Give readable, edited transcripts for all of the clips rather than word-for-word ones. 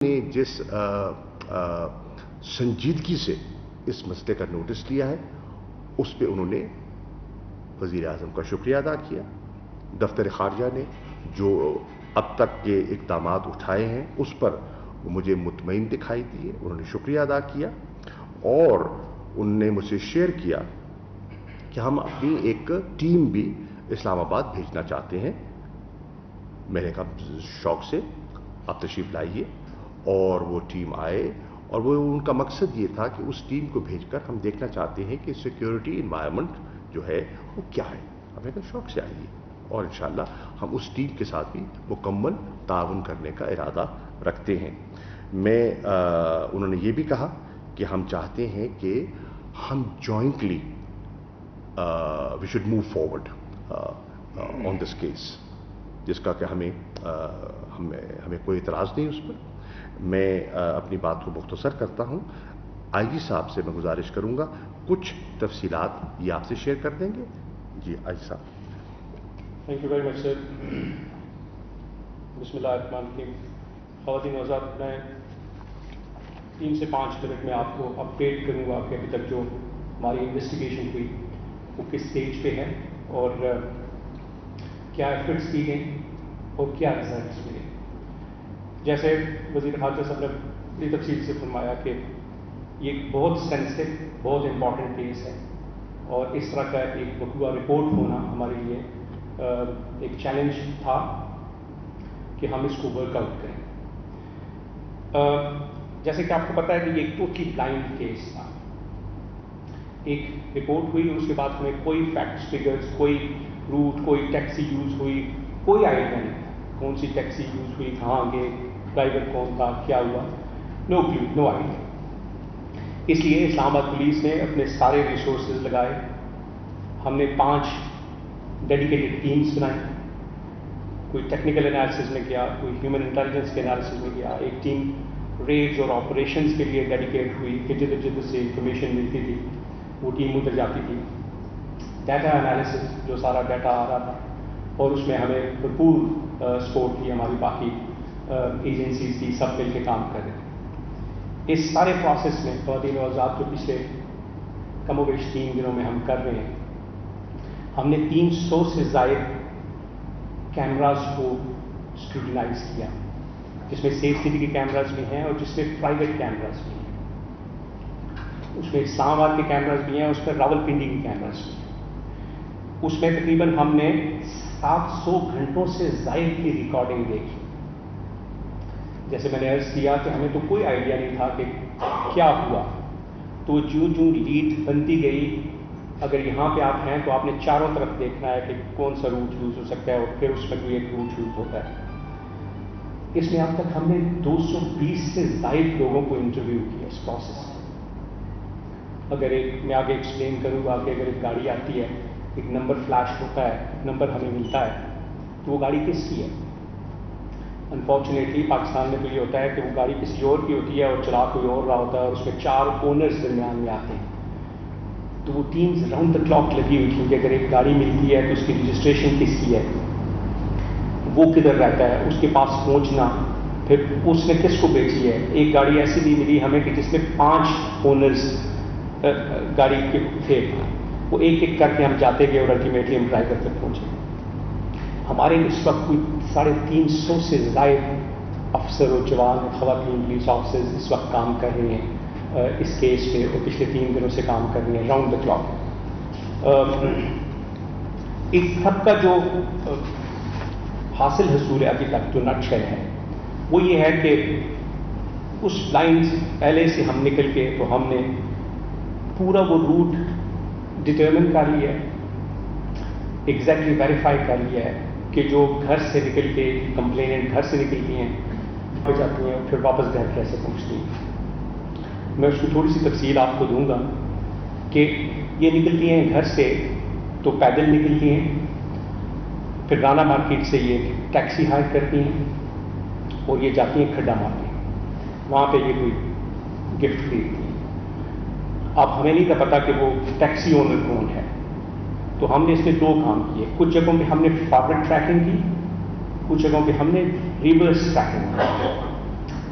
نے جس سنجیدگی سے اس مسئلے کا نوٹس لیا ہے اس پہ انہوں نے وزیر اعظم کا شکریہ ادا کیا. دفتر خارجہ نے جو اب تک کے اقدامات اٹھائے ہیں اس پر وہ مجھے مطمئن دکھائی دیے. انہوں نے شکریہ ادا کیا اور انہوں نے مجھ سے شیئر کیا کہ ہم اپنی ایک ٹیم بھی اسلام آباد بھیجنا چاہتے ہیں. میں نے کہا شوق سے آپ تشریف لائیے. اور وہ ٹیم آئے اور وہ ان کا مقصد یہ تھا کہ اس ٹیم کو بھیج کر ہم دیکھنا چاہتے ہیں کہ سیکیورٹی انوائرمنٹ جو ہے وہ کیا ہے. ہمیں کہا شوق سے آئیے اور انشاءاللہ ہم اس ٹیم کے ساتھ بھی مکمل تعاون کرنے کا ارادہ رکھتے ہیں. انہوں نے یہ بھی کہا کہ ہم چاہتے ہیں کہ ہم jointly we should move forward on this case, جس کا کہ ہمیں کوئی اعتراض نہیں اس پر. میں اپنی بات کو مختصر کرتا ہوں. آئی جی صاحب سے میں گزارش کروں گا کچھ تفصیلات یہ آپ سے شیئر کر دیں گے. جی آئی جی صاحب. تھینک یو ویری مچ سر. بسم اللہ الرحمن الرحیم. خواتین و حضرات, میں 3 سے 5 منٹ میں آپ کو اپڈیٹ کروں گا کہ ابھی تک جو ہماری انویسٹیگیشن ہوئی وہ کس اسٹیج پہ ہے اور کیا ایفرٹس کی گئیں اور کیا ریزلٹس ملے. جیسے وزیر خارجہ صاحب نے بڑی تفصیل سے فرمایا کہ یہ بہت سینسٹیو, بہت امپورٹنٹ کیس ہے اور اس طرح کا ایک وقوع رپورٹ ہونا ہمارے لیے ایک چیلنج تھا کہ ہم اس کو ورک آؤٹ کریں. جیسے کہ آپ کو پتہ ہے کہ یہ ایک ٹوٹلی بلائنڈ کیس تھا. ایک رپورٹ ہوئی, اس کے بعد ہمیں کوئی فیکٹس فگرس, کوئی روٹ, کوئی ٹیکسی یوز ہوئی, کوئی آئیڈیا نہیں تھا کون سی ٹیکسی یوز ہوئی, کہاں گئے, ڈرائیور کون تھا, کیا ہوا, نو کلیو, نو آئیڈیا. اس لیے اسلام آباد پولیس نے اپنے سارے ریسورسز لگائے. ہم نے 5 ڈیڈیکیٹڈ ٹیمز بنائیں. کوئی ٹیکنیکل انالیسز میں کیا, کوئی ہیومن انٹیلیجنس کے انالیسز میں کیا. ایک ٹیم ریڈز اور آپریشنز کے لیے ڈیڈیکیٹ ہوئی کہ جدھر جدھر سے انفارمیشن ملتی تھی وہ ٹیم ادھر جاتی تھی. ڈیٹا انالیسز, جو سارا ڈیٹا آ رہا تھا اور اس میں ہمیں بھرپور سپورٹ کی ہماری باقی ایجنسیز کی, سب مل کے کام کر رہے ہیں. اس سارے پروسیس میں خواتین و حضرات جو پچھلے کم و بیش 3 دنوں میں ہم کر رہے ہیں, ہم نے 300 سے زائد کیمراز کو اسکروٹینائز کیا, جس میں سیف سٹی کے کیمراز بھی ہیں اور جس میں پرائیویٹ کیمراز بھی ہیں. اس میں اسلام آباد کے کیمراز بھی ہیں, اس میں راولپنڈی کے کیمراز بھی ہیں. اس میں تقریباً ہم نے 700 گھنٹوں سے زائد کی ریکارڈنگ دیکھی. جیسے میں نے عرض کیا کہ ہمیں تو کوئی آئیڈیا نہیں تھا کہ کیا ہوا, تو جو لیڈ بنتی گئی, اگر یہاں پہ آپ ہیں تو آپ نے چاروں طرف دیکھنا ہے کہ کون سا روٹ یوز ہو سکتا ہے اور پھر اس میں کوئی ایک روٹ یوز ہوتا ہے. اس میں اب تک ہم نے 220 سے زائد لوگوں کو انٹرویو کیا اس پروسیس میں. اگر میں آگے ایکسپلین کروں گا کہ اگر ایک گاڑی آتی ہے, ایک نمبر فلیش ہوتا ہے, نمبر ہمیں ملتا ہے, تو وہ گاڑی کس کی ہے. انفارچونیٹلی پاکستان میں تو یہ ہوتا ہے کہ وہ گاڑی کسی اور کی ہوتی ہے اور چلا کوئی اور رہا ہوتا ہے اور اس میں 4 اونرز درمیان میں آتے ہیں. تو وہ ٹیمز راؤنڈ دا کلاک لگی ہوئی تھی کہ اگر ایک گاڑی ملتی ہے تو اس کی رجسٹریشن کس کی ہے, وہ کدھر رہتا ہے, اس کے پاس پہنچنا, پھر اس نے کس کو بیچی ہے. ایک گاڑی ایسی بھی ملی ہمیں کہ جس میں 5 اونرز گاڑی کے تھے, وہ ایک ایک کر کے ہم جاتے گئے اور الٹیمیٹلی ہم ڈرائیور تک پہنچے. ہمارے اس وقت کوئی 350 سے زائد افسر و جوان خواتین پولیس آفیسرز اس وقت کام کر رہے ہیں اس کیس پہ, اور پچھلے 3 دنوں سے کام کر رہے ہیں راؤنڈ دا کلاک. اس سب کا جو حاصل حصول ہے ابھی تک, جو نٹ شیل ہے, وہ یہ ہے کہ اس لائن پہلے سے ہم نکل کے تو ہم نے پورا وہ روٹ ڈٹرمن کر لیا ہے, ایگزیکٹلی ویریفائی کر لیا ہے کہ جو گھر سے نکل کے کمپلیننٹ گھر سے نکلتی ہیں ہو جاتی ہیں اور پھر واپس گھر کیسے پہنچتی ہیں. میں اس کی تھوڑی سی تفصیل آپ کو دوں گا کہ یہ نکلتی ہیں گھر سے تو پیدل نکلتی ہیں, پھر رانا مارکیٹ سے یہ ٹیکسی ہائر کرتی ہیں اور یہ جاتی ہیں کھڈا مارکیٹ, وہاں پہ یہ کوئی گفٹ خریدتی ہیں. اب ہمیں نہیں تھا پتا کہ وہ ٹیکسی اونر کون ہے, تو ہم نے اس میں 2 کام کیے. کچھ جگہوں پہ ہم نے فارورڈ ٹریکنگ کی, کچھ جگہوں پہ ہم نے ریورس ٹریکنگ کی.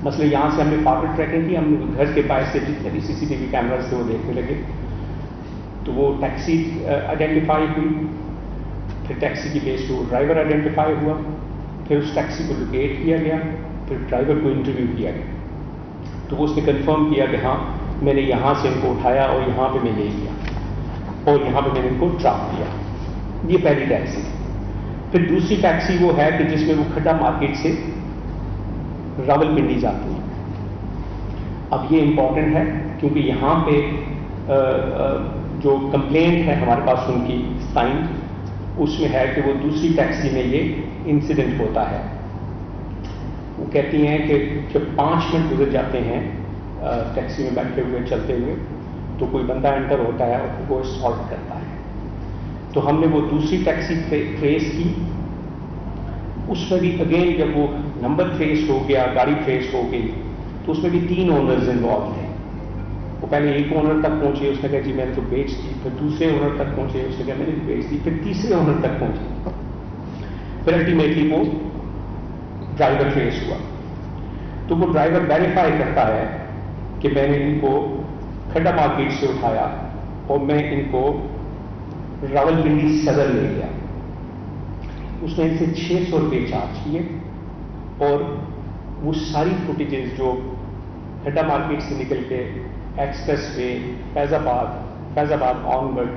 मसले यहाँ से हमने फॉरवर्ड ट्रैकिंग की, हम घर के बाहर से जितने भी CCTV कैमराज थे वो देखने लगे, तो वो टैक्सी आइडेंटिफाई हुई, फिर टैक्सी की बेस पे वो ड्राइवर आइडेंटिफाई हुआ, फिर उस टैक्सी को लोकेट किया गया, फिर ड्राइवर को इंटरव्यू किया गया, तो वो उसने कंफर्म किया कि हाँ मैंने यहाँ से इनको उठाया और यहाँ पे मैं ले गया और यहाँ पे मैंने इनको ड्रॉप किया। ये पहली टैक्सी। फिर दूसरी टैक्सी वो है कि जिसमें वो खड्डा मार्केट से रावलपिंडी जाती है। अब ये इंपॉर्टेंट है क्योंकि यहाँ पे जो कंप्लेंट है हमारे पास उनकी साइन, उसमें है कि वो दूसरी टैक्सी में ये इंसिडेंट होता है। वो कहती हैं कि जब 5 मिनट गुजर जाते हैं टैक्सी में बैठे हुए चलते हुए, तो कोई बंदा एंटर होता है और वो असॉल्ट करता है। तो हमने वो दूसरी टैक्सी ट्रेस की, उसमें भी अगेन जब वो नंबर ट्रेस हो गया, गाड़ी ट्रेस हो गई, तो उसमें भी 3 ओनर्स इन्वॉल्व थे। वो पहले एक ओनर तक पहुंचे, उसने कहा जी मैंने तो बेच दी, फिर दूसरे ओनर तक पहुंचे, उसने कहा मैंने बेच दी, फिर तीसरे ओनर तक पहुंचे, फिर अल्टीमेटली वो ड्राइवर ट्रेस हुआ। तो वो ड्राइवर वेरीफाई करता है कि मैंने इनको खड्डा मार्केट से उठाया और मैं इनको रावलपिंडी सदर ले गया। उसने इनसे 600 रुपये चार्ज किए और वो सारी फुटेजेस जो खड्डा मार्केट से निकल के एक्सप्रेस वे फैजाबाद ऑनवर्ड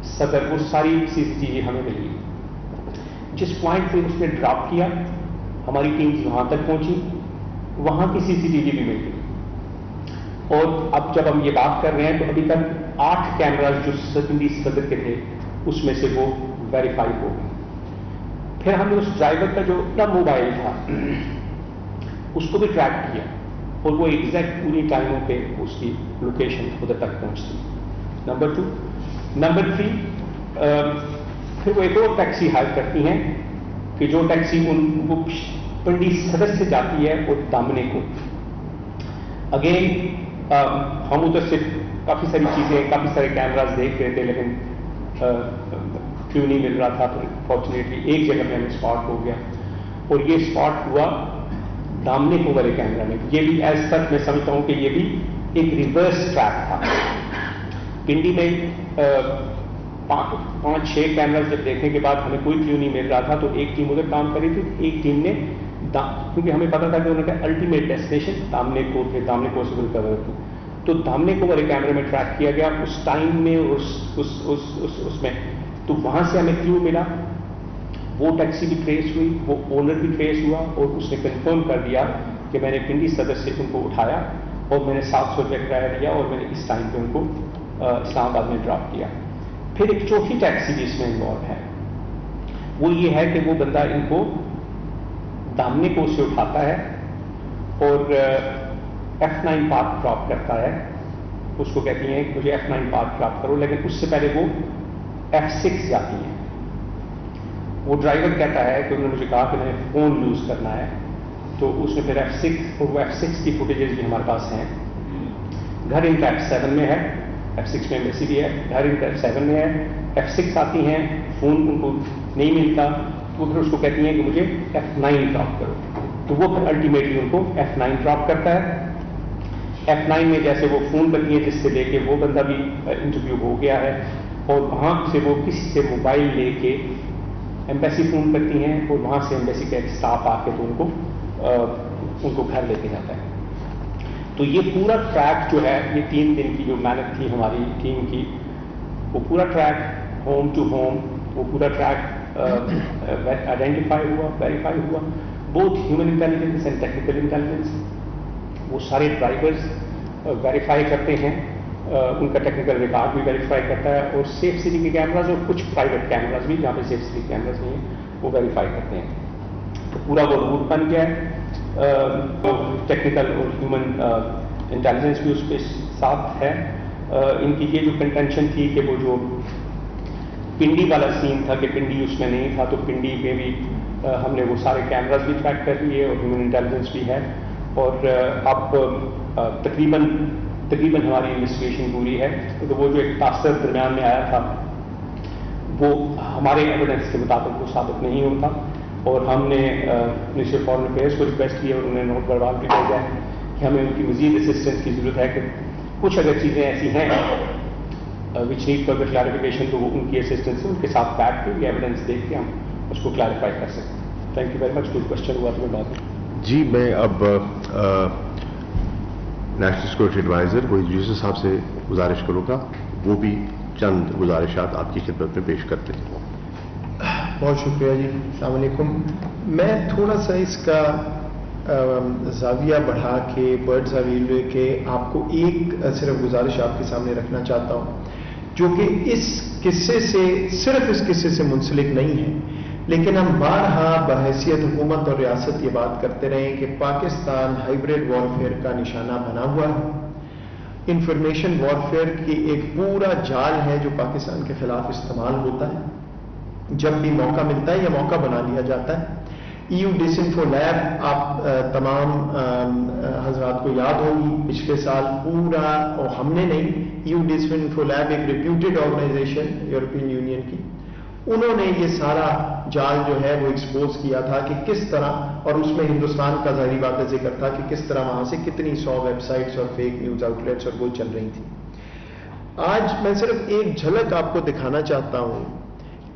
सदर, वो सारी CCTV हमें मिली। जिस पॉइंट पे उसने ड्रॉप किया, हमारी टीम वहां तक पहुंची, वहां की CCTV भी मिल गई। और अब जब हम ये बात कर रहे हैं तो अभी तक 8 कैमराज जो रावलपिंडी सदर के थे उसमें से वो वेरीफाई हो गए। फिर हमने उस ड्राइवर का जो अपना मोबाइल था उसको भी ट्रैक किया और वो एग्जैक्ट पूरी टाइमों पे उसकी लोकेशन उधर तक पहुंचती। नंबर 2। नंबर 3, फिर वो एक और टैक्सी हायर करती हैं कि जो टैक्सी वो पिंडी सदर से जाती है और दामने को। अगेन हम उधर से काफ़ी सारी चीज़ें, काफ़ी सारे कैमराज देख रहे थे, लेकिन क्यों नहीं मिल रहा था। तो फॉर्चुनेटली एक जगह पे हमें स्पॉट हो गया और ये स्पॉट हुआ दामने को वाले कैमरा में। ये भी एज सच मैं समझता हूँ कि ये भी एक रिवर्स ट्रैक था। पिंडी में 5-6 कैमराज जब देखने के बाद हमें कोई क्ल्यू नहीं मिल रहा था, तो एक टीम उधर काम कर रही थी, एक टीम ने क्योंकि हमें पता था कि उनका अल्टीमेट डेस्टिनेशन दामने को थे, दामने को सिविल कवर थी, तो दामने को वाले कैमरे में ट्रैक किया गया उस टाइम में, उसमें तो वहां से हमें क्ल्यू मिला। वो टैक्सी भी ट्रेस हुई, वो ओनर भी ट्रेस हुआ और उसने कंफर्म कर दिया कि मैंने पिंडी सदर से उनको उठाया और मैंने 700 रुपये किराया दिया और मैंने इस टाइम पे उनको इस्लामाबाद में ड्रॉप किया। फिर एक चौथी टैक्सी भी इसमें इन्वॉल्व है। वो ये है कि वो बंदा इनको दामने को से उठाता है और F9 पार्क ड्रॉप करता है। उसको कहती हैं कि मुझे F9 पार्क ड्रॉप करो, लेकिन उससे पहले वो F6 जाती हैं। वो ड्राइवर कहता है कि उन्होंने मुझे कहा कि मैंने फ़ोन यूज़ करना है, तो उसने फिर F6 और वो F6 की फुटेजेस भी हमारे पास हैं। घर इनका F7 में है, F6 में वैसी भी है, घर इनका F7 में है, F6 आती हैं, फ़ोन उनको नहीं मिलता, तो फिर उसको कहती हैं कि मुझे F9 ड्रॉप करो, तो वो फिर अल्टीमेटली उनको F9 ड्रॉप करता है। F9 में जैसे वो फ़ोन करती है जिससे लेके वो बंदा भी इंटरव्यू हो गया है और वहाँ से वो किसी से मोबाइल लेके एम्बेसी फ़ोन करती हैं और वहाँ से एम्बेसी का एक स्टाफ आके तो उनको घर लेके जाता है। तो ये पूरा ट्रैक जो है, ये 3 दिन की जो मेहनत थी हमारी टीम की, वो पूरा ट्रैक होम टू होम, वो पूरा ट्रैक आइडेंटिफाई हुआ, वेरीफाई हुआ, both human intelligence and technical intelligence. वो सारे ड्राइवर्स वेरीफाई करते हैं, उनका टेक्निकल रिकॉर्ड भी वेरीफाई करता है और सेफ सिटी के कैमराज और कुछ प्राइवेट कैमराज भी, जहाँ पे सेफ सिटी कैमराज नहीं है, वो वेरीफाई करते हैं। तो पूरा वो रूट बन गया है। टेक्निकल और ह्यूमन इंटेलिजेंस भी उसके साथ है। इनकी ये जो कंटेंशन थी कि वो जो पिंडी वाला सीन था कि पिंडी उसमें नहीं था, तो पिंडी में भी हमने वो सारे कैमराज भी ट्रैक कर लिए और ह्यूमन इंटेलिजेंस भी है। और अब तकरीबन हमारी इन्वेस्टिगेशन पूरी है। तो वो जो एक टास्कर दरमियान में आया था, वो हमारे एविडेंस के मुताबिक वो साबित नहीं होता। اور ہم نے منسٹر آف فارن افیئرس کو ریکویسٹ کی ہے اور انہوں نے نوٹ بروال بھی بھیجا ہے کہ ہمیں ان کی مزید اسسٹنس کی ضرورت ہے کہ کچھ اگر چیزیں ایسی ہیں وچ نیڈ فردر کلیریفیکیشن تو وہ ان کی اسسٹنس سے ان کے ساتھ بیٹھ کے یہ ایویڈنس دیکھ کے ہم اس کو کلیریفائی کر سکتے ہیں. Thank you very much. کوئی کوشچن ہوا تو میں بات جی میں اب نیشنل سیکورٹی ایڈوائزر وحید یوسف صاحب سے گزارش کروں گا وہ بھی چند گزارشات آپ کی خدمت میں پیش کرتے ہیں. بہت شکریہ جی. السلام علیکم. میں تھوڑا سا اس کا زاویہ بڑھا کے برڈز آئی ویو لے کے آپ کو ایک صرف گزارش آپ کے سامنے رکھنا چاہتا ہوں جو کہ اس قصے سے صرف اس قصے سے منسلک نہیں ہے لیکن ہم بارہا بحیثیت حکومت اور ریاست یہ بات کرتے رہے کہ پاکستان ہائیبریڈ وارفیئر کا نشانہ بنا ہوا ہے. انفارمیشن وارفیئر کی ایک پورا جال ہے جو پاکستان کے خلاف استعمال ہوتا ہے. جب بھی موقع ملتا ہے یا موقع بنا لیا جاتا ہے. EU ڈس انفو لیب آپ تمام حضرات کو یاد ہوگی پچھلے سال پورا اور ہم نے نہیں EU ڈس انفو لیب ایک ریپیوٹیڈ آرگنائزیشن یورپین یونین کی انہوں نے یہ سارا جال جو ہے وہ ایکسپوز کیا تھا کہ کس طرح اور اس میں ہندوستان کا ظاہری بات ذکر تھا کہ کس طرح وہاں سے کتنی 100 ویب سائٹس اور فیک نیوز آؤٹ لیٹس اور وہ چل رہی تھی. آج میں صرف ایک جھلک آپ کو دکھانا چاہتا ہوں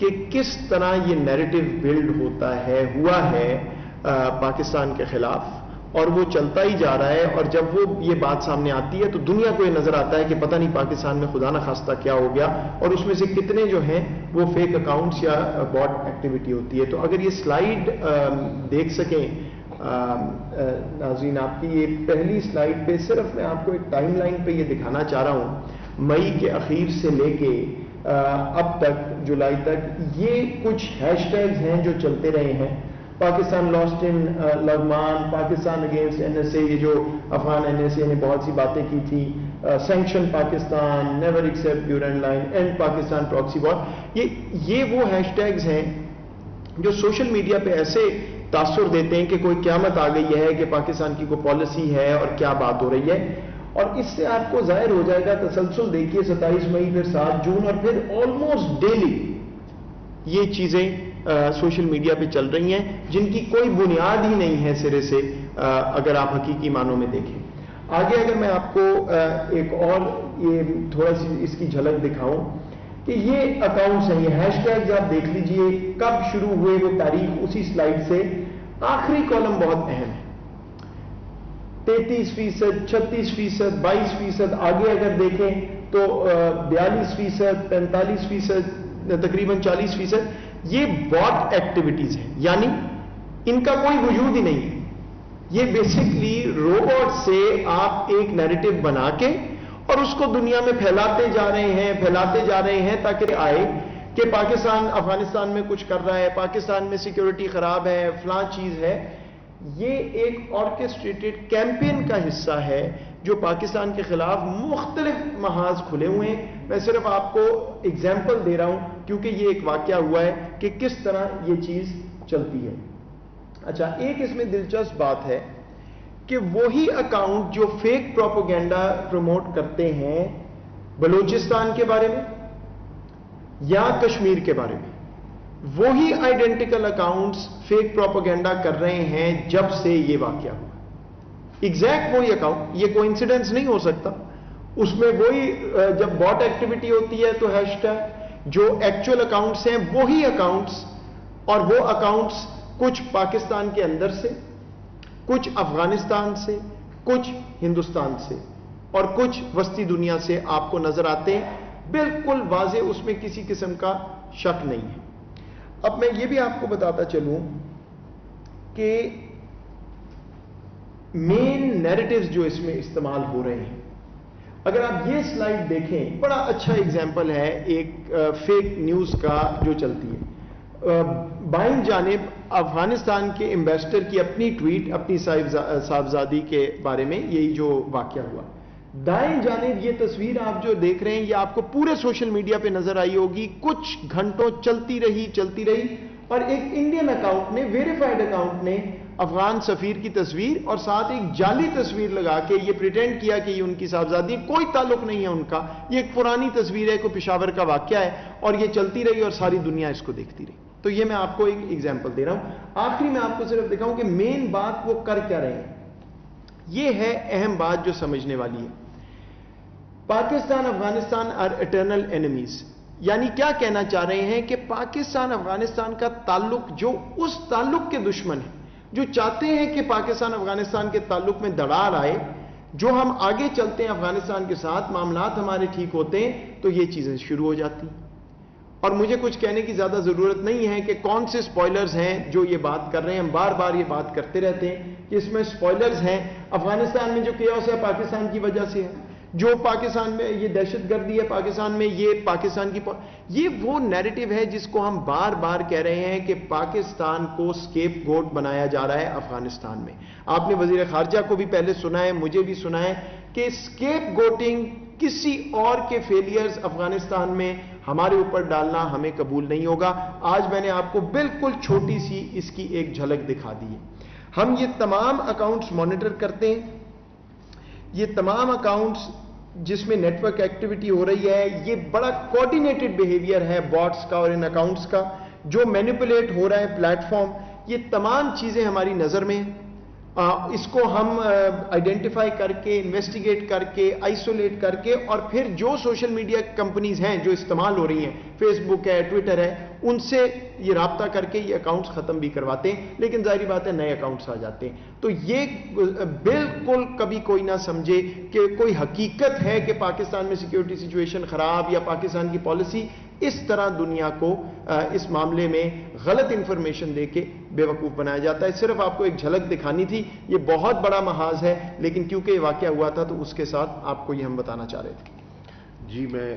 کہ کس طرح یہ نیریٹو بلڈ ہوا ہے پاکستان کے خلاف اور وہ چلتا ہی جا رہا ہے. اور جب وہ یہ بات سامنے آتی ہے تو دنیا کو یہ نظر آتا ہے کہ پتہ نہیں پاکستان میں خدا نخواستہ کیا ہو گیا اور اس میں سے کتنے جو ہیں وہ فیک اکاؤنٹس یا باٹ ایکٹیویٹی ہوتی ہے. تو اگر یہ سلائیڈ دیکھ سکیں ناظرین آپ کی یہ پہلی سلائیڈ پہ صرف میں آپ کو ایک ٹائم لائن پہ یہ دکھانا چاہ رہا ہوں مئی کے اخیر سے لے کے اب تک جولائی تک یہ کچھ ہیش ٹیگز ہیں جو چلتے رہے ہیں. پاکستان لاسٹ ان لغمان, پاکستان اگینسٹ NSA, یہ جو افغان NSA نے بہت سی باتیں کی تھی, سینکشن پاکستان, نیور ایکسیپٹ یورین line, and Pakistan proxy war. یہ وہ ہیش ٹیگز ہیں جو سوشل میڈیا پہ ایسے تاثر دیتے ہیں کہ کوئی قیامت آ گئی ہے کہ پاکستان کی کوئی پالیسی ہے اور کیا بات ہو رہی ہے. اور اس سے آپ کو ظاہر ہو جائے گا تسلسل دیکھیے 27 مئی پھر 7 جون اور پھر آلموسٹ ڈیلی یہ چیزیں سوشل میڈیا پہ چل رہی ہیں جن کی کوئی بنیاد ہی نہیں ہے سرے سے اگر آپ حقیقی معنوں میں دیکھیں. آگے اگر میں آپ کو ایک اور یہ تھوڑا سی اس کی جھلک دکھاؤں کہ یہ اکاؤنٹس ہیں, یہ ہیش ٹیگز آپ دیکھ لیجئے کب شروع ہوئے وہ تاریخ اسی سلائیڈ سے. آخری کالم بہت اہم ہے, 33%, 36%, 22%. آگے اگر دیکھیں تو 42%, 45%, تقریباً 40%. یہ باٹ ایکٹیویٹیز ہیں, یعنی ان کا کوئی وجود ہی نہیں ہے. یہ بیسکلی روبوٹ سے آپ ایک نیریٹو بنا کے اور اس کو دنیا میں پھیلاتے جا رہے ہیں تاکہ آئے کہ پاکستان افغانستان میں کچھ کر رہا ہے, پاکستان میں سیکیورٹی خراب ہے, فلاں چیز ہے. یہ ایک آرکیسٹریٹڈ کیمپین کا حصہ ہے جو پاکستان کے خلاف مختلف محاذ کھلے ہوئے ہیں. میں صرف آپ کو ایگزامپل دے رہا ہوں کیونکہ یہ ایک واقعہ ہوا ہے کہ کس طرح یہ چیز چلتی ہے. اچھا, ایک اس میں دلچسپ بات ہے کہ وہی اکاؤنٹ جو فیک پروپیگنڈا پروموٹ کرتے ہیں بلوچستان کے بارے میں یا کشمیر کے بارے میں, وہی آئیڈینٹیکل اکاؤنٹس فیک پروپیگنڈا کر رہے ہیں جب سے یہ واقعہ ہوا. ایگزیکٹ وہی اکاؤنٹ, یہ کوئنسیڈنس نہیں ہو سکتا. اس میں وہی جب باٹ ایکٹیویٹی ہوتی ہے تو ہیش ٹیگ, جو ایکچوئل اکاؤنٹس ہیں وہی اکاؤنٹس, اور وہ اکاؤنٹس کچھ پاکستان کے اندر سے, کچھ افغانستان سے, کچھ ہندوستان سے اور کچھ وسطی دنیا سے آپ کو نظر آتے ہیں. بالکل واضح, اس میں کسی قسم کا شک نہیں ہے. اب میں یہ بھی آپ کو بتاتا چلوں کہ مین نیریٹوز جو اس میں استعمال ہو رہے ہیں, اگر آپ یہ سلائیڈ دیکھیں, بڑا اچھا ایگزامپل ہے ایک فیک نیوز کا جو چلتی ہے. بائیں جانب افغانستان کے ایمبیسڈر کی اپنی ٹویٹ اپنی صاحبزادی کے بارے میں, یہی جو واقعہ ہوا. دائیں جانب یہ تصویر آپ جو دیکھ رہے ہیں یہ آپ کو پورے سوشل میڈیا پہ نظر آئی ہوگی, کچھ گھنٹوں چلتی رہی اور ایک انڈین اکاؤنٹ نے, ویریفائڈ اکاؤنٹ نے افغان سفیر کی تصویر اور ساتھ ایک جعلی تصویر لگا کے یہ پریٹینڈ کیا کہ یہ ان کی صاحبزادی, کوئی تعلق نہیں ہے ان کا, یہ ایک پرانی تصویر ہے, کوئی پشاور کا واقعہ ہے, اور یہ چلتی رہی اور ساری دنیا اس کو دیکھتی رہی. تو یہ میں آپ کو ایک ایگزامپل دے رہا ہوں. آخری میں آپ کو صرف دکھاؤں کہ مین بات وہ کر کیا رہے ہیں. یہ ہے اہم بات جو سمجھنے والی ہے. Pakistan Afghanistan are eternal enemies. یعنی کیا کہنا چاہ رہے ہیں کہ پاکستان افغانستان کا تعلق جو اس تعلق کے دشمن ہیں جو چاہتے ہیں کہ پاکستان افغانستان کے تعلق میں دراڑ آئے, جو ہم آگے چلتے ہیں افغانستان کے ساتھ, معاملات ہمارے ٹھیک ہوتے ہیں تو یہ چیزیں شروع ہو جاتی ہیں. اور مجھے کچھ کہنے کی زیادہ ضرورت نہیں ہے کہ کون سے سپوائلرز ہیں جو یہ بات کر رہے ہیں. ہم بار بار یہ بات کرتے رہتے ہیں کہ اس میں سپوائلرز ہیں. افغانستان میں جو کیوس ہے پاکستان کی وجہ سے ہے, جو پاکستان میں یہ دہشت گردی ہے پاکستان میں, یہ پاکستان کی یہ وہ نیریٹو ہے جس کو ہم بار بار کہہ رہے ہیں کہ پاکستان کو سکیپ گوٹ بنایا جا رہا ہے افغانستان میں. آپ نے وزیر خارجہ کو بھی پہلے سنا ہے, مجھے بھی سنا ہے کہ سکیپ گوٹنگ, کسی اور کے فیلئرز افغانستان میں ہمارے اوپر ڈالنا ہمیں قبول نہیں ہوگا. آج میں نے آپ کو بالکل چھوٹی سی اس کی ایک جھلک دکھا دی ہے. ہم یہ تمام اکاؤنٹس مانیٹر کرتے ہیں. یہ تمام اکاؤنٹس جس میں نیٹ ورک ایکٹیویٹی ہو رہی ہے, یہ بڑا کوآرڈینیٹڈ بیہیویئر ہے باٹس کا اور ان اکاؤنٹس کا, جو مینیپولیٹ ہو رہا ہے پلیٹ فارم. یہ تمام چیزیں ہماری نظر میں ہیں. اس کو ہم آئیڈینٹیفائی کر کے, انویسٹیگیٹ کر کے, آئسولیٹ کر کے, اور پھر جو سوشل میڈیا کمپنیز ہیں جو استعمال ہو رہی ہیں, فیس بک ہے, ٹویٹر ہے, ان سے یہ رابطہ کر کے یہ اکاؤنٹس ختم بھی کرواتے ہیں. لیکن ظاہری بات ہے نئے اکاؤنٹس آ جاتے ہیں. تو یہ بالکل کبھی کوئی نہ سمجھے کہ کوئی حقیقت ہے کہ پاکستان میں سیکیورٹی سچویشن خراب یا پاکستان کی پالیسی. اس طرح دنیا کو اس معاملے میں غلط انفارمیشن دے کے بے وقوف بنایا جاتا ہے. صرف آپ کو ایک جھلک دکھانی تھی. یہ بہت بڑا محاذ ہے, لیکن کیونکہ یہ واقعہ ہوا تھا تو اس کے ساتھ آپ کو یہ ہم بتانا چاہ رہے تھے. جی, میں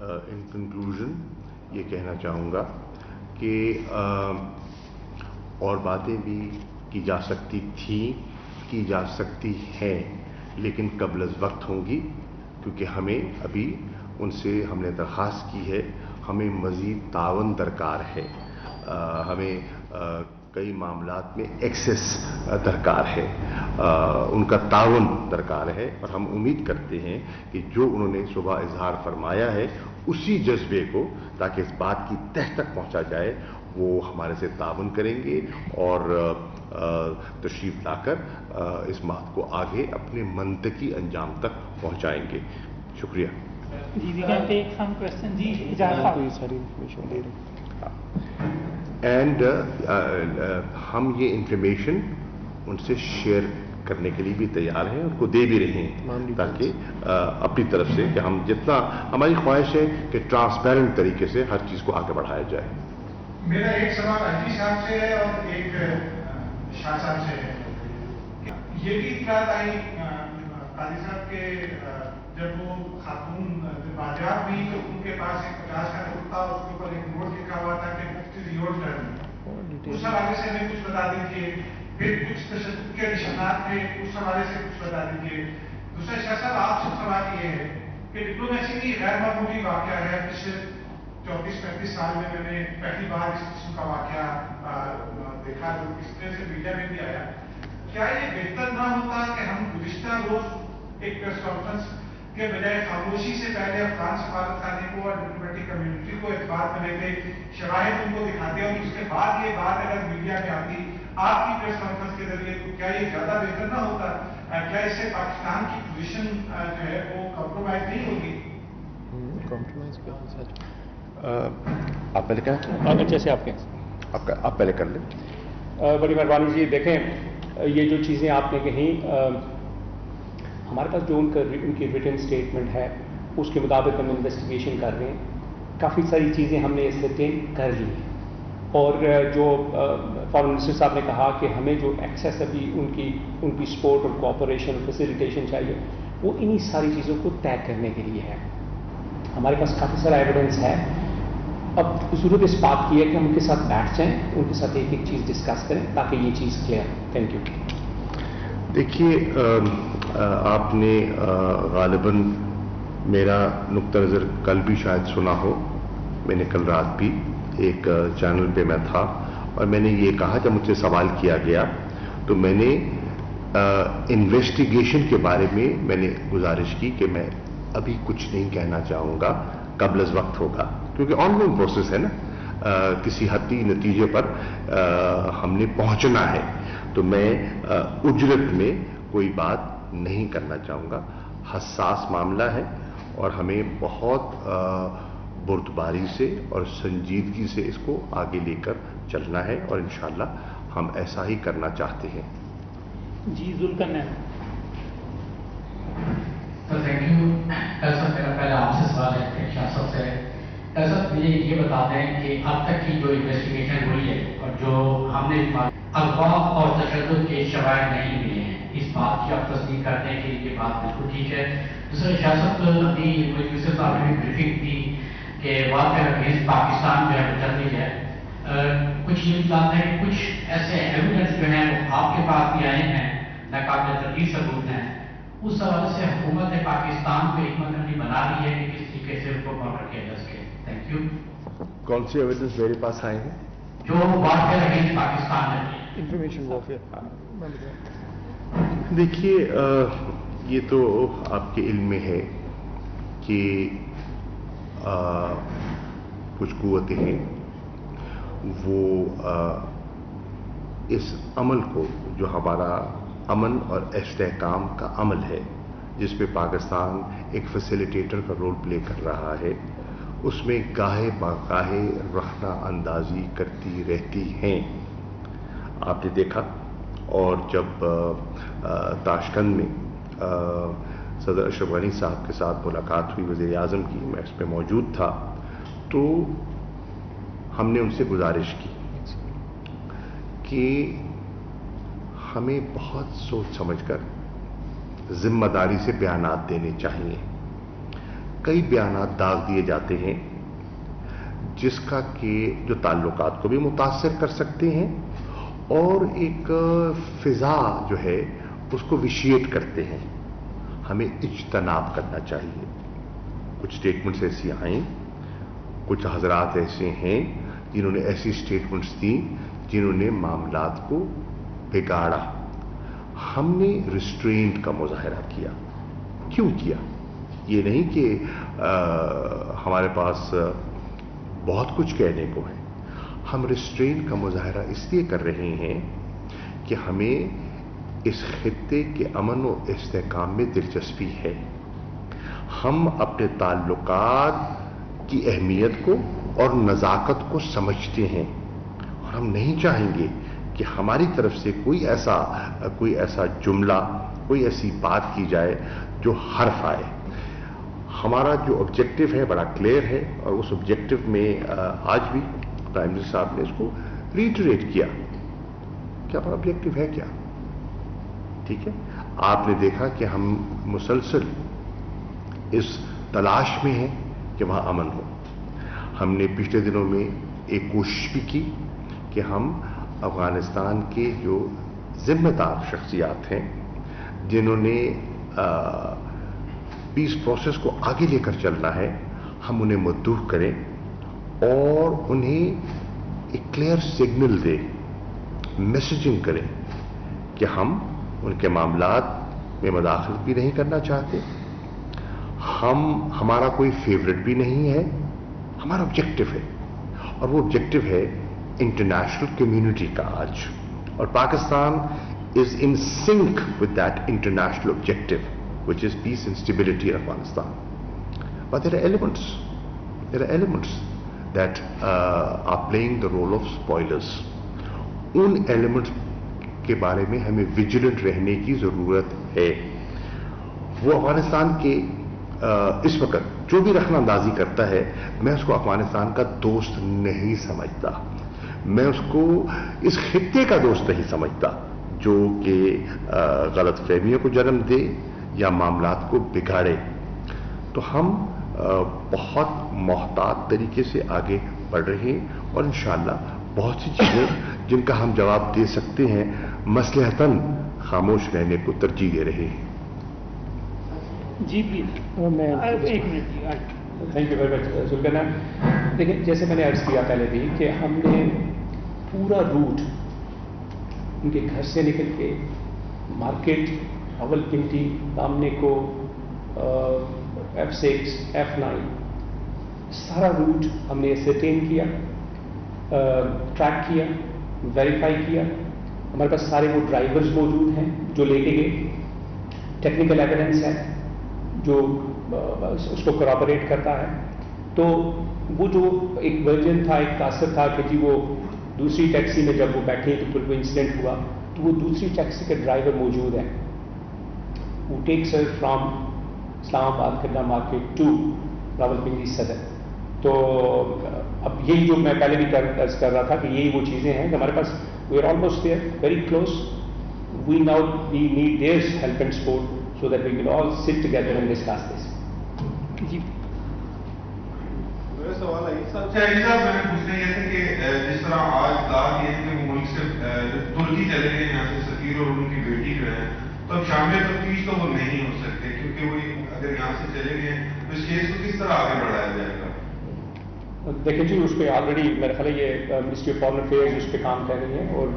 ان کنکلوژن یہ کہنا چاہوں گا کہ اور باتیں بھی کی جا سکتی تھیں, کی جا سکتی ہیں, لیکن قبل از وقت ہوں گی, کیونکہ ہمیں ابھی ان سے ہم نے درخواست کی ہے, ہمیں مزید تعاون درکار ہے. ہمیں کئی معاملات میں ایکسیس درکار ہے, ان کا تعاون درکار ہے, اور ہم امید کرتے ہیں کہ جو انہوں نے صبح اظہار فرمایا ہے اسی جذبے کو, تاکہ اس بات کی تہ تک پہنچا جائے, وہ ہمارے سے تعاون کریں گے اور تشریف لا کر اس بات کو آگے اپنے منطقی انجام تک پہنچائیں گے. شکریہ. اینڈ ہم یہ انفارمیشن ان سے شیئر کرنے کے لیے بھی تیار ہیں, ان کو دے بھی رہے ہیں, تاکہ اپنی طرف سے کہ ہم جتنا, ہماری خواہش ہے کہ ٹرانسپیرنٹ طریقے سے ہر چیز کو آگے بڑھایا جائے. میرا ایک سوال حاجی صاحب سے ہے اور ایک شاہ صاحب سے ہے. یہ بھی اطلاعات آئی قاضی صاحب کے جب وہ خاتون بازیاب ہوئی تو ان کے پاس ایک 50 کا نوٹ تھا, اس کے اوپر ایک نوٹ لکھا ہوا تھا کہ مفت یور ٹرن. اس حوالے سے ہمیں کچھ بتا دیجیے. پھر کچھ تشدد کے نشانات تھے, اس حوالے سے کچھ بتا دیجیے. دوسرا شاہ صاحب, آپ سے سوال یہ ہے کہ ڈپلومیسی کی غیر معمولی واقعہ ہے. پچھلے 34-35 سال میں نے پہلی بار اس قسم کا واقعہ دیکھا جو اس طرح سے میڈیا میں بھی آیا. کیا یہ بہتر نہ ہوتا کہ ہم گزشتہ روز ایک پریس کانفرنس کے بجائے خاموشی سے پہلے افغان سفارت خانے کو اور ڈپلومیٹک کمیونٹی کو اعتبار میں لیتے, شواہد ان کو دکھاتے, اور اس کے بعد یہ بات اگر میڈیا میں آتی آپ کی پریس کانفرنس کے ذریعے, تو کیا یہ زیادہ بہتر نہ ہوتا؟ کیا اس سے پاکستان کی پوزیشن جو ہے وہ کمپرومائز نہیں ہوگی؟ آپ پہلے کہیں, اچھے سے آپ پہلے کر لیں. بڑی مہربانی جی. دیکھیں, یہ جو چیزیں آپ نے کہیں, ہمارے پاس جو ان کی ریٹن اسٹیٹمنٹ ہے اس کے مطابق ہم انویسٹیگیشن کر رہے ہیں. کافی ساری چیزیں ہم نے اس سے کر لی ہیں, اور جو فارن منسٹر صاحب نے کہا کہ ہمیں جو ایکسیس ابھی ان کی سپورٹ اور کوآپریشن فیسیلیٹیشن چاہیے, وہ انہی ساری چیزوں کو طے کرنے کے لیے ہے. ہمارے پاس کافی سارا ایویڈنس ہے. اب ضرورت اس بات کی ہے کہ ہم ان کے ساتھ بیٹھ جائیں, ان کے ساتھ ایک ایک چیز ڈسکس کریں تاکہ یہ چیز کلیئر. Thank you. دیکھیے, آپ نے غالباً میرا نقطہ نظر کل بھی شاید سنا ہو. میں نے کل رات بھی ایک چینل پہ میں تھا, اور میں نے یہ کہا, جب مجھ سے سوال کیا گیا تو میں نے انویسٹیگیشن کے بارے میں نے گزارش کی کہ میں ابھی کچھ نہیں کہنا چاہوں گا, قبل از وقت ہوگا, کیونکہ آن گوئنگ پروسیس ہے نا. किसी हत्ती नतीजे पर हमने पहुंचना है, तो मैं उजरत में कोई बात नहीं करना चाहूँगा। हसास मामला है और हमें बहुत बुर्दबारी से और संजीदगी से इसको आगे लेकर चलना है और इंशाअल्लाह हम ऐसा ही करना चाहते हैं। जी जुल्करनैन। तो थैंक यू। ऐसा मेरा पहला आपसे सवाल है शाह साहब से। ऐसा मुझे ये बता दें कि अब तक की जो इन्वेस्टिगेशन हुई है और जो हमने अगवा और तशद्दुद के शवाहिद नहीं मिले हैं, इस बात की आप तस्दीक करते हैं कि ये बात बिल्कुल ठीक है। दूसरा शाह साहब, अभी यूसुफ साहब ने ब्रीफिंग दी कि वार अगेंस्ट पाकिस्तान जो है चल रही है, कुछ ये बताते हैं कि कुछ ऐसे एविडेंस जो हैं वो आपके पास भी आए हैं, नाकाबिल तर्दीद सबूत हैं, उस हवाले से हुकूमत पाकिस्तान को हिकमत अमली बना रही है कि किस तरीके से उनको मर्डर किया जा सके। Thank you. कौन से एविडेंस मेरे पास आए हैं? जो वारफेयर अगेंस्ट पाकिस्तान है, इंफॉर्मेशन वॉरफेयर। देखिए, ये तो आपके इल्म में है कि कुछ कुव्वतें हैं वो इस अमल को, जो हमारा अमन और इस्तेहकाम का अमल है, जिस पे पाकिस्तान एक फैसिलिटेटर का रोल प्ले कर रहा है, उसमें गाहे बागाहे रखना अंदाजी करती रहती हैं। आपने देखा, और जब ताशकंद में सदर अशरफ गनी साहब के साथ मुलाकात हुई वज़ीर आज़म की, मैं इस पर मौजूद था, तो हमने उनसे गुजारिश की कि हमें बहुत सोच समझकर जिम्मेदारी से बयानात देने चाहिए। कई बयानात दाग दिए जाते हैं जिसका कि जो ताल्लुकात को भी मुतासर कर सकते हैं और एक फिजा जो है उसको विशिएट करते हैं। हमें इज्तनाब करना चाहिए। कुछ स्टेटमेंट्स ऐसी आई, कुछ हजरात ऐसे हैं जिन्होंने ऐसी स्टेटमेंट्स दी जिन्होंने मामलात को बिगाड़ा। हमने रिस्ट्रेंट का मुजाहरा किया। क्यों किया? ये नहीं कि हमारे पास बहुत कुछ कहने को है। हम रिस्ट्रेंट का मुजाहरा इसलिए कर रहे हैं कि हमें इस खित्ते के अमन और इस्तेहकाम में दिलचस्पी है। हम अपने ताल्लुकात की अहमियत को और नज़ाकत को समझते हैं और हम नहीं चाहेंगे कि हमारी तरफ से कोई ऐसा जुमला, कोई ऐसी बात की जाए जो हर्फ आए। हमारा जो ऑब्जेक्टिव है बड़ा क्लियर है और उस ऑब्जेक्टिव में आज भी प्राइम मिनिस्टर साहब ने इसको रीटरेट किया कि हमारा ऑब्जेक्टिव है क्या। ठीक है, आपने देखा कि हम मुसलसल इस तलाश में हैं कि वहां अमन हो। हमने पिछले दिनों में एक कोशिश भी की कि हम अफगानिस्तान के जो जिम्मेदार शख्सियात हैं जिन्होंने पीस प्रोसेस को आगे लेकर चलना है, हम उन्हें मद्दूह करें और उन्हें एक क्लियर सिग्नल दें, मैसेजिंग करें कि हम उनके मामलात में मदाखलत भी नहीं करना चाहते। हमारा कोई फेवरेट भी नहीं है। हमारा ऑब्जेक्टिव है और वो ऑब्जेक्टिव है इंटरनेशनल कम्युनिटी का आज, और Pakistan is in sync with that international objective, which is peace and stability in Afghanistan. But there are elements that are playing the role of spoilers. उन elements के बारे में हमें vigilant रहने की जरूरत है। वो अफगानिस्तान के इस वक्त जो भी रखना अंदाजी करता है, मैं उसको अफगानिस्तान का दोस्त नहीं समझता। मैं उसको इस खित्ते का दोस्त नहीं समझता जो कि गलत फहमियों को जन्म दे या मामलात को बिगाड़े। तो हम बहुत मोहतात तरीके से आगे बढ़ रहे हैं और इंशाअल्लाह बहुत सी चीजें जिनका हम जवाब दे सकते हैं, मसलहतन खामोश रहने को तरजीह दे रहे हैं। जी प्लीज, एक मिनट। Thank you very much Zulqarnain. देखिए, जैसे मैंने अर्ज किया पहले भी कि हमने पूरा रूट उनके घर से निकल के मार्केट, रावलपिंडी, दामने को, F6, F9, सारा रूट हमने एसेटेन किया ट्रैक किया, वेरीफाई किया, हमारे पास सारे वो ड्राइवर्स मौजूद हैं जो लेके गए, टेक्निकल एविडेंस है जो उसको करॉबरेट करता है। तो वो जो एक वर्जन था, एक तासर था कि जी वो दूसरी टैक्सी में जब वो बैठे तो फिर वो इंसिडेंट हुआ, तो वो दूसरी टैक्सी के ड्राइवर मौजूद हैं, वो takes her from Islamabad Khanna market to Rawalpindi Saddar. तो अब यही जो मैं पहले भी कर रहा था कि यही वो चीज़ें हैं कि हमारे पास we are almost there, very close, we now we need their help and support so that we will all sit together and discuss this. जी मेरा सवाल है साहब, मैंने पूछना ये था कि जिस तरह आज दाद ये है कि मुल्क से तुर्की चले गए यहाँ से सफीर और उनकी बेटी जो है, तो अब शामिल तफ्तीश तो वो नहीं हो सकते क्योंकि वो अगर यहाँ से चले गए तो इस केस को किस तरह आगे बढ़ाया जाएगा? देखिए जी, उस पर ऑलरेडी मेरा ख्याल है ये मिनिस्ट्री ऑफ फॉरेन अफेयर्स उस पर काम कर रही है और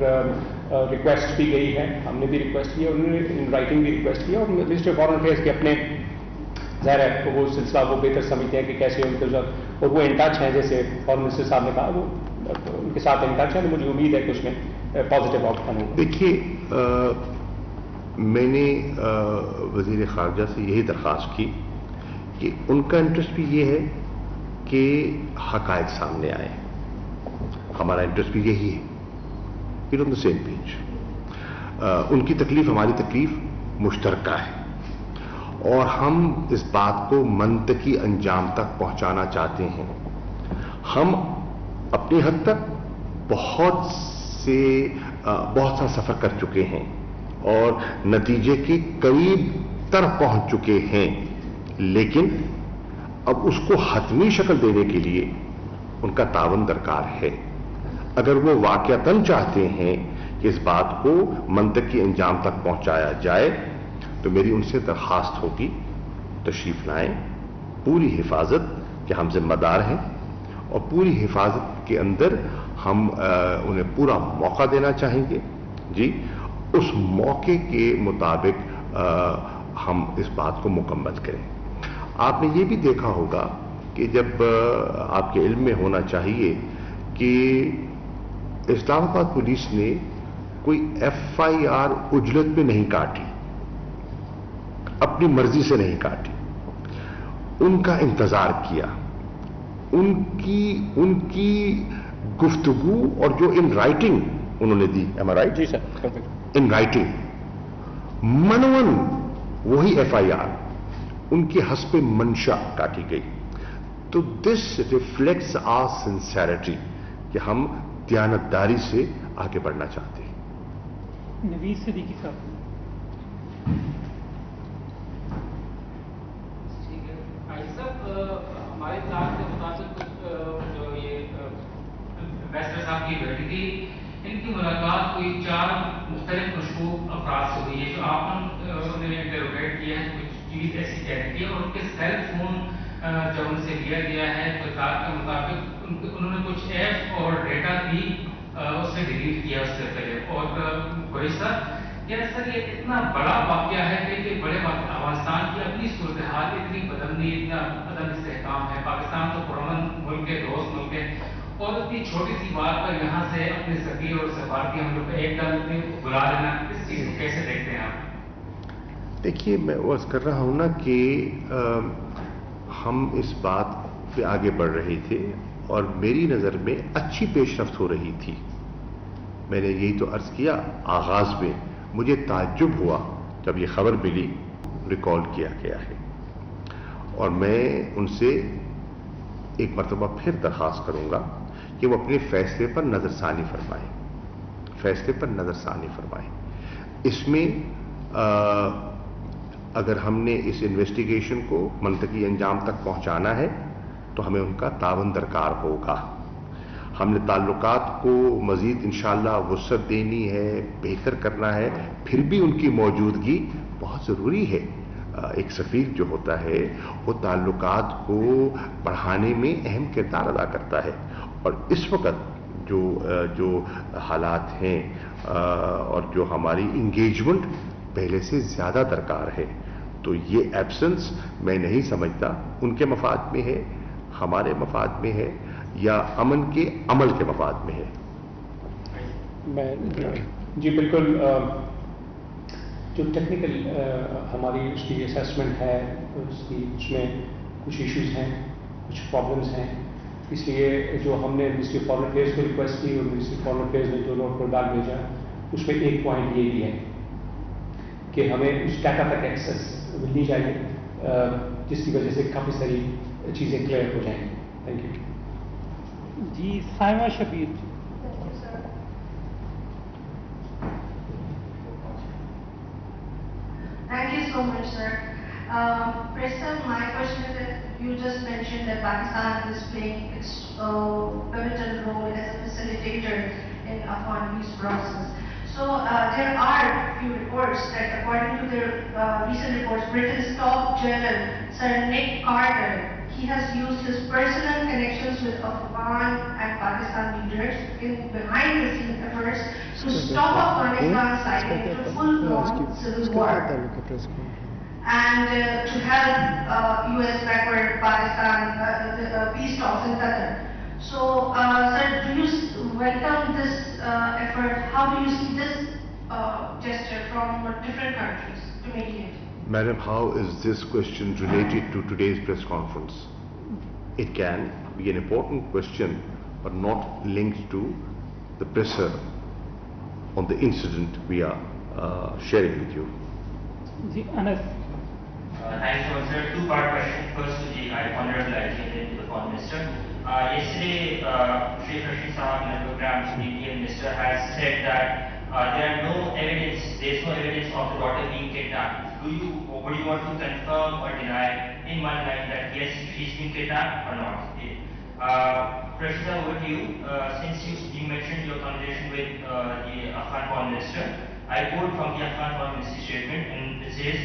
रिक्वेस्ट भी गई है, हमने भी रिक्वेस्ट किया, उन्होंने इन राइटिंग भी रिक्वेस्ट किया, और मिनिस्ट्री ऑफ फॉरेन अफेयर्स के अपने ज़ाहिर है वो सिलसिला वो बेहतर समझते हैं कि कैसे उनके साथ, और वो इन टच हैं, जैसे फॉरेन मिनिस्टर साहब ने कहा, वो उनके साथ इन टच है, तो मुझे उम्मीद है कि उसमें पॉजिटिव आउटकम होगा। देखिए, मैंने वज़ीर ख़ारजा से यही दरख्वास्त की कि उनका इंटरेस्ट भी ये है कि हक़ाइक़ सामने आए, हमारा इंटरेस्ट भी यही है, we are on the same page. उनकी तकलीफ हमारी तकलीफ मुश्तरका है और हम इस बात को मंतकी अंजाम तक पहुंचाना चाहते हैं। हम अपनी हद तक बहुत सा सफ़र कर चुके हैं और नतीजे के करीब तर पहुंच चुके हैं, लेकिन अब उसको हतमी शक्ल देने के लिए उनका तावन दरकार है। अगर वो वाक़यातन चाहते हैं कि इस बात को मंतकी अंजाम तक पहुंचाया जाए, तो मेरी उनसे दरखास्त होगी तशरीफ लाएं, पूरी हिफाजत के हम जिम्मेदार हैं और पूरी हिफाजत के अंदर हम उन्हें पूरा मौका देना चाहेंगे जी। उस मौके के मुताबिक हम इस बात को मुकम्मल करें। आपने ये भी देखा होगा कि जब आपके इल्म में होना चाहिए कि इस्लामाबाद पुलिस ने कोई FIR उजलत में नहीं काटी, अपनी मर्जी से नहीं काटी, उनका इंतजार किया, उनकी गुफ्तगू और जो इन राइटिंग उन्होंने दी, एम आई राइट? जी सर, इन राइटिंग मनवन वही FIR उनकी हस्बे मंशा काटी गई। तो दिस रिफ्लेक्ट्स आवर सिंसेरिटी कि हम दयानतदारी से आगे बढ़ना चाहते हैं। नवीद सिद्दीकी साहब। हमारे इत्तेफाक के मुताबिक जो ये वैस्टर साहब की बेटी थी, इनकी मुलाकात कोई 4 मुख्तलिफ मशकूक अफराद से हुई है, जो आपने इंटरोगेट किया है, कुछ चीज़ ऐसी कह रही है, और उनके सेल फोन जब उनसे लिया गया है तहक़ीक़ात के मुताबिक उन्होंने कुछ ऐप और डेटा भी उससे डिलीट किया उससे पहले। और कोई क्या सर ये इतना बड़ा वाक़या है कि बड़े अफगानिस्तान की अपनी सूरत हाल इतनी बदलनी, इतना अदम इस्तेहकाम है, पाकिस्तान तो पुरअमन मुल्क है, दोस्त मुल्क है, और इतनी छोटी सी बात पर यहाँ से अपने सफीर और सफारती हम लोग एकदम बुला लेना, इस चीज़ को कैसे देखते हैं आप? देखिए, मैं अर्ज़ कर रहा हूँ ना कि हम इस बात पे आगे बढ़ रहे थे और मेरी नज़र में अच्छी पेशरफ्त हो रही थी। मैंने यही तो अर्ज़ किया आगाज़ में, मुझे ताज्जुब हुआ जब ये खबर मिली, रिकॉल किया गया है, और मैं उनसे एक मरतबा फिर दरख्वास्त करूँगा कि वो अपने फैसले पर नज़रसानी फरमाएं, फैसले पर नज़रसानी फरमाएं। इसमें अगर हमने इस इन्वेस्टिगेशन को मंतकी अंजाम तक पहुंचाना है तो हमें उनका तावन दरकार होगा। हमने ताल्लुकात को मज़ीद इंशाअल्लाह वुसअत देनी है, बेहतर करना है, फिर भी उनकी मौजूदगी बहुत ज़रूरी है। एक सफ़ीर जो होता है वो ताल्लुकात को बढ़ाने में अहम किरदार अदा करता है, और इस वक्त जो हालात हैं और जो हमारी इंगेजमेंट पहले से ज़्यादा दरकार है, तो ये एब्सेंस मैं नहीं समझता उनके मफाद में है, हमारे मफाद में है। या अमन के अमल के मफाद में है। जी बिल्कुल, जो टेक्निकल हमारी उसकी असेसमेंट है उसमें कुछ इश्यूज हैं, कुछ प्रॉब्लम्स हैं, इसलिए जो हमने मिनिस्ट्री ऑफ फॉरेन अफेयर्स को रिक्वेस्ट की और मिनिस्ट्री ऑफ फॉरेन अफेयर्स ने जो नोट प्रोग्राम भेजा उसमें एक पॉइंट ये भी है कि हमें उस डाटा तक एक्सेस मिलनी चाहिए, जिसकी वजह से काफ़ी सारी चीज़ें क्लियर हो जाएंगी। Thank you. जी Saima Shabbir. Thank you so much, sir. President, my question is that you just mentioned that Pakistan is playing its pivotal role as a facilitator in Afghan peace process. So there are few reports that, according to the recent reports, Britain's top general, Sir Nick Carter, he has used his personal connections with Afghan and Pakistan leaders in behind-the-scenes efforts to stop Afghanistan sliding into full-blown civil war, and to help US backward Pakistan peace talks in Qatar. So, sir, do you welcome this effort? How do you see this gesture from different countries to mediate? Madam, how is this question related to today's press conference? It can be an important question, but not linked to the pressure on the incident we are sharing with you. जी Anas. Thanks so much, sir. Two-part question. First to the Honorable IG and then to the Foreign Minister. Yesterday, Sheikh Rashid Sahab in the program, the Indian Minister has said that there is no evidence of the daughter being kidnapped. Would you want to confirm or deny in one line that yes, she's been kidnapped or not? Rashid Sahab, over to you. Since you mentioned your conversation with the Afghan Foreign Minister, I quote from the Afghan Foreign Minister's statement, and it says,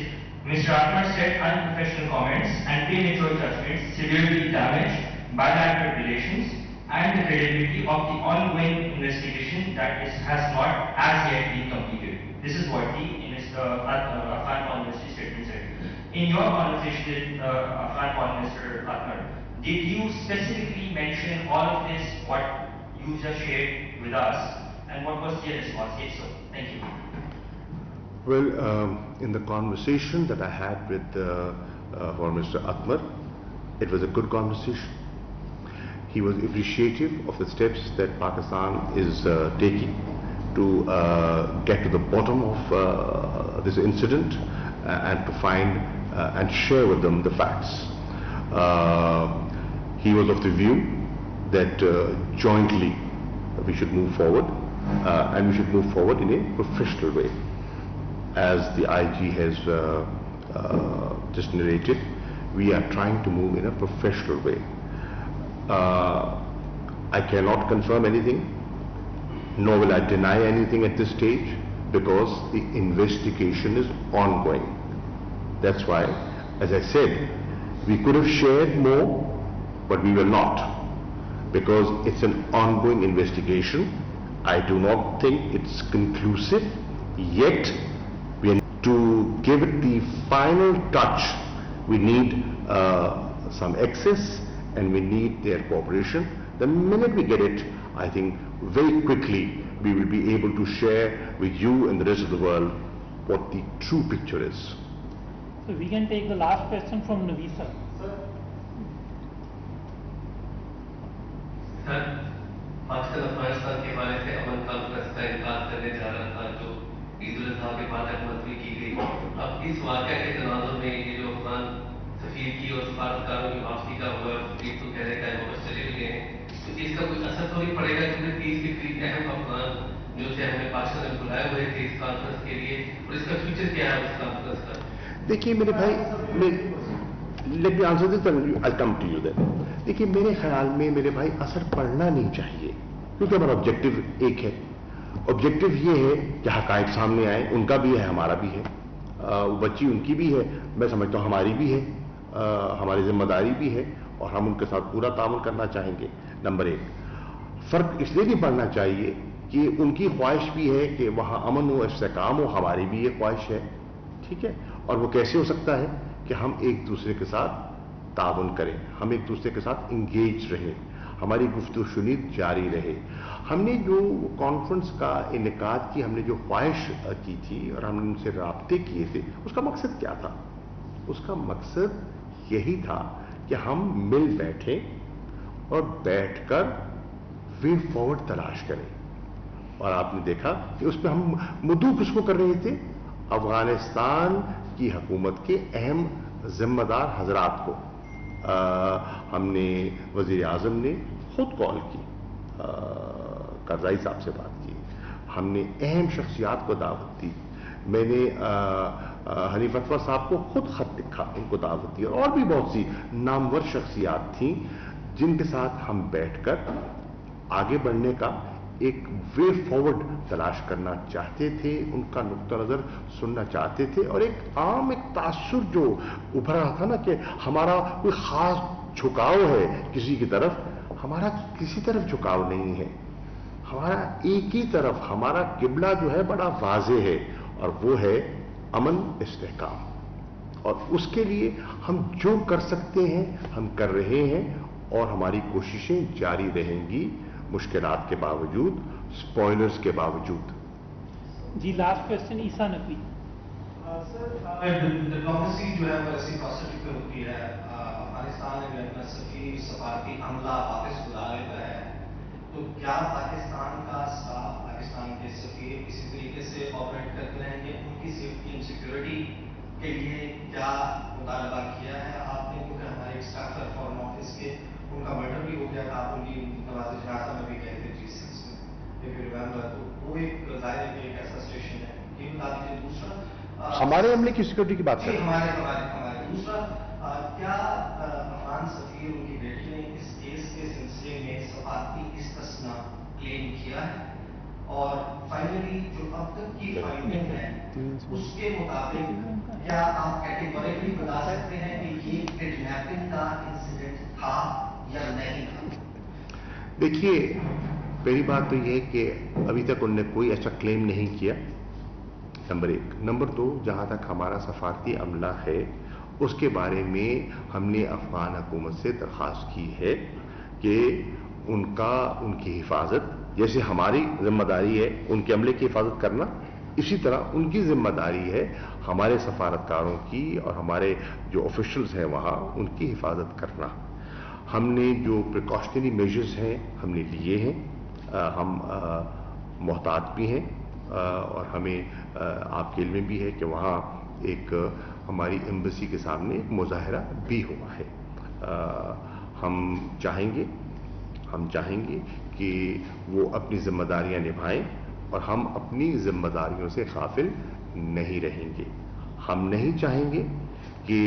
Mr. Atmar said unprofessional comments and premature judgments severely damage bilateral relations and the credibility of the ongoing investigation that has not as yet been completed. This is what the Afghan Foreign Ministry statement said. In your conversation with Afghan Foreign Minister Atmar, did you specifically mention all of this, what you just shared with us, and what was your response? If so, thank you. Well, in the conversation that I had with Foreign Minister Atmar, it was a good conversation. He was appreciative of the steps that Pakistan is taking to get to the bottom of this incident and to find and share with them the facts. He was of the view that jointly we should move forward and we should move forward in a professional way. As the IG has just narrated, we are trying to move in a professional way. I cannot confirm anything, nor will I deny anything at this stage, because the investigation is ongoing. That's why, as I said, we could have shared more, but we will not, because it's an ongoing investigation. I do not think it's conclusive yet. To give it the final touch, we need some access and we need their cooperation. The minute we get it, I think very quickly we will be able to share with you and the rest of the world what the true picture is. So we can take the last question from Navisa. Sir, Pakistan Afghanistan के बारे से अमन conference का इनकार करने जा रहा था जो ईद-उल अज़हा के बाद अहमदवी की गई। अब इस वाक़या के तनाज़ुर में ये जो अफगान सफ़ीर की और सफारतकारों की वापसी का हुआ, ये तो कह रहे हैं कि वापस चले गए हैं, तो इसका कुछ असर तो नहीं पड़ेगा क्योंकि 30 के करीब अहम अफगान जो थे हमें पाकिस्तान में बुलाए हुए थे इस कॉन्फ्रेंस के लिए, और इसका फ्यूचर क्या है उस कॉन्फ्रेंस का? देखिए मेरे भाई, let me answer this and I come to you then. देखिए मेरे ख्याल में मेरे भाई असर पड़ना नहीं चाहिए, क्योंकि हमारा ऑब्जेक्टिव एक है। ऑब्जेक्टिव ये है कि हकायक सामने आए, उनका भी है हमारा भी है, वो बच्ची उनकी भी है, मैं समझता हूँ हमारी भी है, हमारी जिम्मेदारी भी है और हम उनके साथ पूरा तामुल करना चाहेंगे। नंबर एक, फर्क इसलिए भी पड़ना चाहिए कि उनकी ख्वाहिश भी है कि वहाँ अमन हो, इस्तेकाम हो, हमारी भी ये ख्वाहिश है, ठीक है। और वो कैसे हो सकता है कि हम एक दूसरे के साथ ताउन करें, हम एक दूसरे के साथ इंगेज रहें, हमारी गुफ्तगू शुनीद जारी रहे। हमने जो कॉन्फ्रेंस का इनेकाद की हमने जो ख्वाहिश की थी और हमने उनसे राब्ते किए थे, उसका मकसद क्या था? उसका मकसद यही था कि हम मिल बैठे और बैठकर वे फॉरवर्ड तलाश करें। और आपने देखा कि उसमें हम मुद्दों किसको कर रहे थे? अफगानिस्तान की हुकूमत के अहम जिम्मेदार हजरात को। हमने वजीर आजम ने खुद कॉल की, करज़ाई साहब से बात की, हमने अहम शख्सियात को दावत दी, मैंने हनीफ अतवर साहब को खुद खत लिखा, उनको दावत दी, और भी बहुत सी नामवर शख्सियात थीं जिनके साथ हम बैठकर आगे बढ़ने का एक वे फॉरवर्ड तलाश करना चाहते थे, उनका नुक्ता नजर सुनना चाहते थे। और एक आम एक तासुर जो उभर रहा था ना कि हमारा कोई खास झुकाव है किसी की तरफ, हमारा किसी तरफ झुकाव नहीं है, हमारा एक ही तरफ, हमारा किबला जो है बड़ा वाज़ेह है, और वो है अमन इस्तेहकाम। और उसके लिए हम जो कर सकते हैं हम कर रहे हैं, और हमारी कोशिशें जारी रहेंगी मुश्किलात के बावजूद, स्पॉयलर्स के बावजूद। जी लास्ट क्वेश्चन ईसा नकवी। सर डिप्लोमेसी जो है वो रेसिप्रोसिटी पे होती है। अफगानिस्तान ने अपना सफीर सफारती अमला वापस बुला लेता है, तो क्या पाकिस्तान का स्टाफ, पाकिस्तान के सफीर इसी तरीके से ऑपरेट करते रहेंगे? उनकी सेफ्टी एंड सिक्योरिटी के लिए क्या मुतालबा किया है आपने? क्योंकि हमारे एक स्टाफ फॉरेन ऑफिस के उनका मर्डर भी हो गया था, आप उनकी नवाज़ जनाजा में भी गए थे G6 में, if you remember, तो वो एक जाहिर है कि एक ऐसा स्टेशन है, ये बता दीजिए। दूसरा हमारे हमले की सिक्योरिटी की बात करें, हमारे दूसरा क्या अफगान सफीर उनकी बेटी ने इस केस के सिलसिले में सफारती इस्तिस्ना क्लेम किया है? और फाइनली जो अब तक की फाइंडिंग है उसके मुताबिक क्या आप कैटेगोरिकली बता सकते हैं कि ये किडनैपिंग का इंसिडेंट था या नहीं था? देखिए, पहली बात तो यह है कि अभी तक उन्होंने कोई ऐसा क्लेम नहीं किया, नंबर एक। नंबर दो, जहां तक हमारा सफारती अमला है उसके बारे में हमने अफगान हुकूमत से दरख्वास्त की है कि उनकी हिफाजत, जैसे हमारी जिम्मेदारी है उनके अमले की हिफाजत करना, इसी तरह उनकी जिम्मेदारी है हमारे सफारतकारों की और हमारे जो ऑफिशियल्स हैं वहाँ उनकी हिफाजत करना। हमने जो प्रिकॉशनरी मेजर्स हैं हमने लिए हैं, हम मोहतात भी हैं, और हमें आपके इल्म में भी है कि वहाँ एक हमारी एम्बेसी के सामने एक मुजाहरा भी हुआ है। हम चाहेंगे कि वो अपनी जिम्मेदारियां निभाएं, और हम अपनी जिम्मेदारियों से गाफिल नहीं रहेंगे। हम नहीं चाहेंगे कि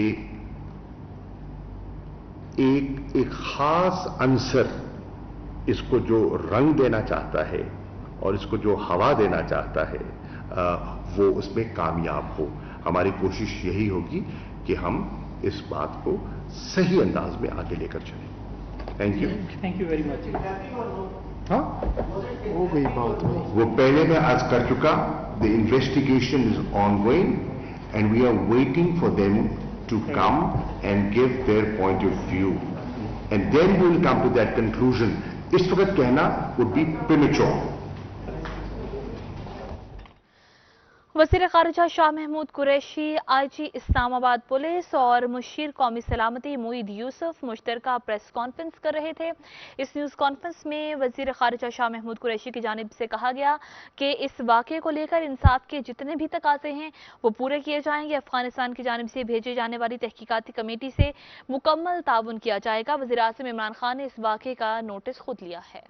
एक खास अंसर इसको जो रंग देना चाहता है और इसको जो हवा देना चाहता है वो उसमें कामयाब हो। हमारी कोशिश यही होगी कि हम इस बात को सही अंदाज में आगे लेकर चलें। Thank you very much. हाँ, हो गई बात। वो पहले मैं आज कर चुका। The investigation is ongoing and we are waiting for them to come and give their point of view, and then we will come to that conclusion. इस वक्त कहना वुड बी प्रीमेच्योर। वज़ीर ख़ारिजा शाह महमूद कुरैशी, IG इस्लामाबाद पुलिस और मुशीर कौमी सलामती मुईद यूसुफ मुश्तरका प्रेस कॉन्फ्रेंस कर रहे थे। इस न्यूज़ कॉन्फ्रेंस में वज़ीर ख़ारिजा शाह महमूद कुरैशी की जानिब से कहा गया कि इस वाक़े को लेकर इंसाफ के जितने भी तकाज़े हैं वो पूरे किए जाएंगे। अफगानिस्तान की जानिब से भेजी जाने वाली तहकीकाती कमेटी से मुकम्मल ताउन किया जाएगा। वज़ीर आज़म इमरान खान ने इस वाक़े का नोटिस खुद लिया है।